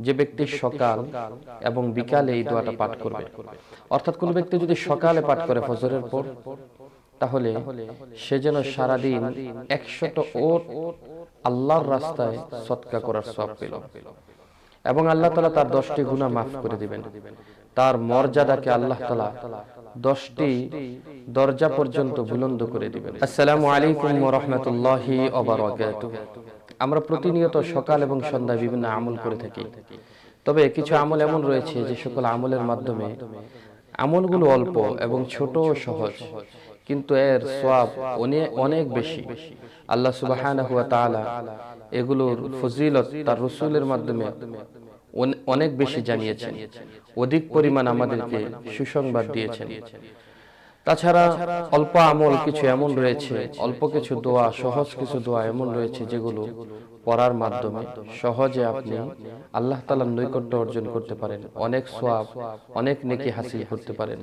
যে ব্যক্তি সকাল এবং বিকালে এই দোয়াটা পাঠ করবে, অর্থাৎ কোন ব্যক্তি যদি সকালে পাঠ করে ফজরের পর, তাহলে সে যেন সারাদিন 100টা ওট আল্লাহর রাস্তায় সদকা করার সওয়াব পেল এবং আল্লাহ তাআলা তার 10টি গুনাহ মাফ করে দিবেন। তার মর্যাদাকে আল্লাহ তাআলা 10টি দরজা পর্যন্ত বুলন্দ করে দিবেন। আসসালামু আলাইকুম ওয়া রাহমাতুল্লাহি ওয়া বারাকাতুহু। আমরা প্রতিনিয়ত সকাল এবং সন্ধ্যায় বিভিন্ন আমল করে থাকি, তবে কিছু আমল এমন রয়েছে যে সকল আমলের মাধ্যমে আমলগুলো অল্প এবং ছোট ও সহজ, কিন্তু এর সওয়াব অনেক বেশি। আল্লাহ সুবহানাহু ওয়া তাআলা এগুলোর ফজিলত তার রাসূলের মাধ্যমে অনেক বেশি জানিয়েছেন, অধিক পরিমাণ আমাদেরকে সুসংবাদ দিয়েছেন। তাছাড়া অল্প আমল কিছু এমন রয়েছে, অল্প কিছু দোয়া, সহজ কিছু দোয়া এমন রয়েছে যেগুলো পড়ার মাধ্যমে সহজে আপনি আল্লাহ তাআলার নৈকট্য অর্জন করতে পারেন, অনেক সওয়াব, অনেক নেকি হাসিল করতে পারেন।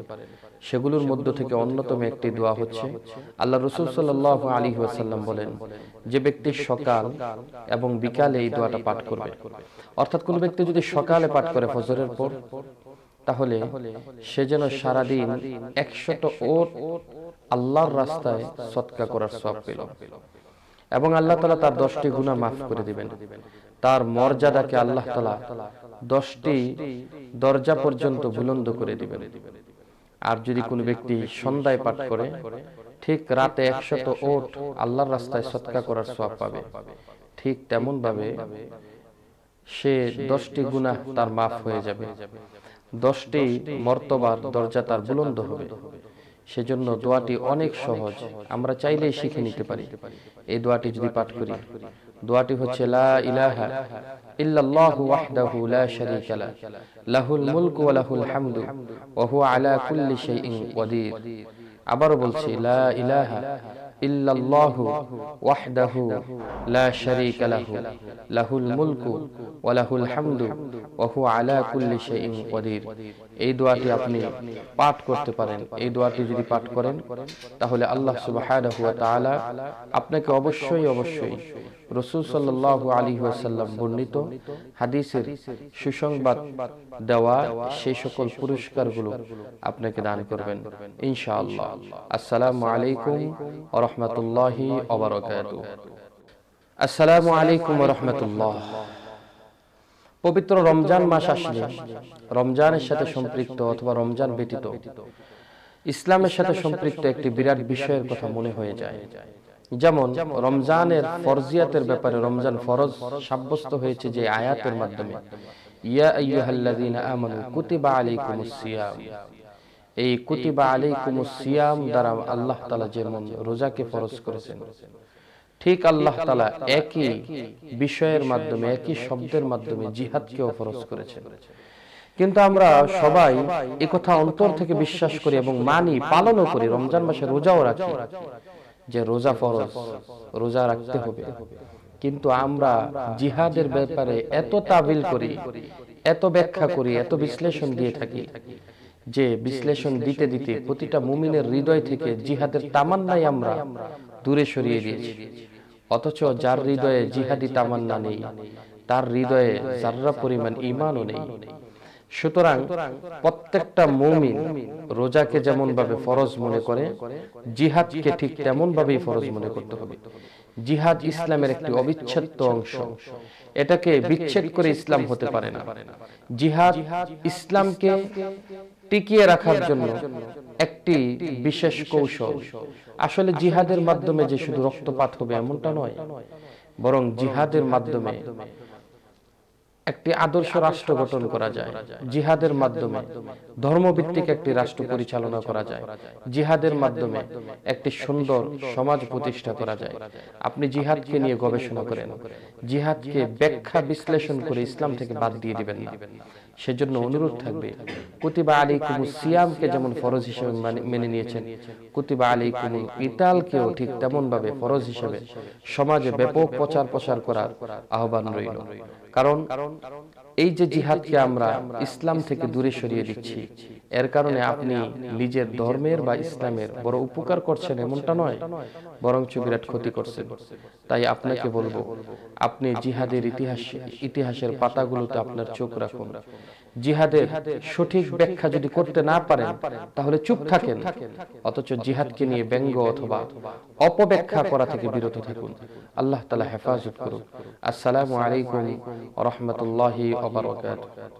সেগুলোর মধ্য থেকে অন্যতম একটি দোয়া হচ্ছে, আল্লাহ রাসূল সাল্লাল্লাহু আলাইহি ওয়াসাল্লাম বলেন, যে ব্যক্তি সকাল এবং বিকালে এই দোয়াটা পাঠ করবে, অর্থাৎ কোন ব্যক্তি যদি সকালে পাঠ করে ফজরের পর, তাহলে সে যেন সারাদিন 100টা ওট আল্লাহর রাস্তায় সদকা করার সওয়াব পেল এবং আল্লাহ তাআলা তার 10টি গুনাহ মাফ করে দিবেন। তার মর্যাদাকে আল্লাহ তাআলা 10টি দরজা পর্যন্ত বুলন্দ করে দিবেন। আর যদি কোনো ব্যক্তি সন্ধ্যায় পাঠ করে, ঠিক রাতে 100টা ওট আল্লাহর রাস্তায় সদকা করার সওয়াব পাবে। ঠিক তেমন ভাবে সে 10টি গুনাহ তার মাফ হয়ে যাবে, 10টি মর্তবার দরজা তার বুলন্দ হবে। সেজন্য দোয়াটি অনেক সহজ, আমরা চাইলেই শিখে নিতে পারি। এই দোয়াটি যদি পাঠ করি, দোয়াটি হচ্ছে লা ইলাহা ইল্লাল্লাহু ওয়াহদাহু লা শারীকা লাহু লাহুল মুলকু ওয়া লাহুল হামদু ওয়া হুয়া আলা কুল্লি শাইইন কাদির। আবারো বলছি, লা ইলাহা ইল্লাল্লাহু ওয়াহদাহু লা শারীকা লাহু লাহুল মুলকু ওয়া লাহুল হামদু ওয়া হুয়া আলা কুল্লি শাইইন কাদির। এই দোয়াটি আপনি পাঠ করতে পারেন। এই দোয়াটি যদি পাঠ করেন, তাহলে আল্লাহ সুবহানাহু ওয়া তাআলা আপনাকে অবশ্যই রাসূল সাল্লাল্লাহু আলাইহি ওয়াসাল্লাম বর্ণিত হাদিসের সুসংবাদ দেওয়া সেই সকল পুরস্কারগুলো আপনাকে দান করবেন ইনশাআল্লাহ। আসসালামু আলাইকুম ওয়া রাহমাতুল্লাহি ওয়া বারাকাতুহু। আসসালামু আলাইকুম ওয়া রাহমাতুল্লাহ। পবিত্র রমজান মাস আসলে রমজানের সাথে সম্পৃক্ত অথবা রমজান ব্যতীত ইসলামের সাথে সম্পৃক্ত একটি বিরাট বিষয়ের কথা মনে হয়ে যায়। যেমন রমজানের ফরজিয়াতের ব্যাপারে রমজান ফরজ সাব্যস্ত হয়েছে যে আয়াতের মাধ্যমে, ইয়া আইয়ুহাল্লাযীনা আমানু কুতিবা আলাইকুমুস সিয়াম। এই কুতিবা আলাইকুমুস সিয়াম দ্বারা আল্লাহ তাআলা যেমন রোজাকে ফরজ করেছেন, ঠিক আল্লাহ তাআলা একই বিষয়ের মাধ্যমে, একই শব্দের মাধ্যমে জিহাদকেও ফরজ করেছেন। কিন্তু আমরা সবাই একথা অন্তর থেকে বিশ্বাস করি এবং মানি, পালনও করি। রমজান মাসে রোজাও রাখি, যে রোজা ফরজ, রোজা রাখতে হবে। কিন্তু আমরা জিহাদের ব্যাপারে এত তাবিল করি, এত ব্যাখ্যা করি, এত বিশ্লেষণ দিয়ে থাকি, যে বিশ্লেষণ দিতে দিতে প্রতিটা মুমিনের হৃদয় থেকে জিহাদের তামান্নাই আমরা দূরে সরিয়ে দিয়েছি। অথচ যার হৃদয়ে জিহাদি তামান্না নেই, তার হৃদয়ে যাররা পরিমাণ ঈমানও নেই। সুতরাং প্রত্যেকটা মুমিন রোজাকে যেমন ভাবে ফরজ মনে করে, জিহাদকে ঠিক তেমন ভাবেই ফরজ মনে করতে হবে। জিহাদ ইসলামের একটি অবিচ্ছেদ্য অংশ, এটাকে বিচ্ছেদ করে ইসলাম হতে পারে না। জিহাদ ইসলামকে টিকিয়ে রাখার জন্য একটি বিশেষ কৌশল। আসলে জিহাদের মাধ্যমে যে শুধু রক্তপাত হবে এমনটা নয়, বরং জিহাদের মাধ্যমে একটি আদর্শ রাষ্ট্র গঠন করা যায়। জিহাদের মাধ্যমে ধর্মভিত্তিক একটি রাষ্ট্র পরিচালনা করা যায়। জিহাদের মাধ্যমে একটি সুন্দর সমাজ প্রতিষ্ঠা করা যায়। আপনি জিহাদকে নিয়ে গবেষণা করেন, জিহাদকে ব্যাখ্যা বিশ্লেষণ করে ইসলাম থেকে বাদ দিয়ে দিবেন না। সেজন্য অনুরোধ থাকবে, কুতিবা আলাইকুমুস সিয়ামকে যেমন ফরজ হিসেবে মেনে নিয়েছেন, কুতিবা আলাইকুমুল কিতালকেও ঠিক তেমন ভাবে ফরজ হিসেবে সমাজে ব্যাপক প্রচার করার আহ্বান রইল। কারণ এই যে জিহাদকে আমরা ইসলাম থেকে দূরে সরিয়ে দিচ্ছি, এর কারণে আপনি নিজের ধর্মের বা ইসলামের বড় উপকার করছেন এমনটা নয়, বরঞ্চ বিরাট ক্ষতি করছেন। তাই আপনাকে বলবো, আপনি জিহাদের ইতিহাসের পাতাগুলোতে আপনার চোখ রাখুন। জিহাদের সঠিক ব্যাখ্যা যদি করতে না পারেন তাহলে চুপ থাকেন, অথচ জিহাদকে নিয়ে ব্যঙ্গ অথবা অপব্যাখ্যা করা থেকে বিরত থাকুন। আল্লাহ তাআলা হেফাজত করুন। আসসালামু আলাইকুম ওয়া রাহমাতুল্লাহি ওয়া বারাকাতুহু।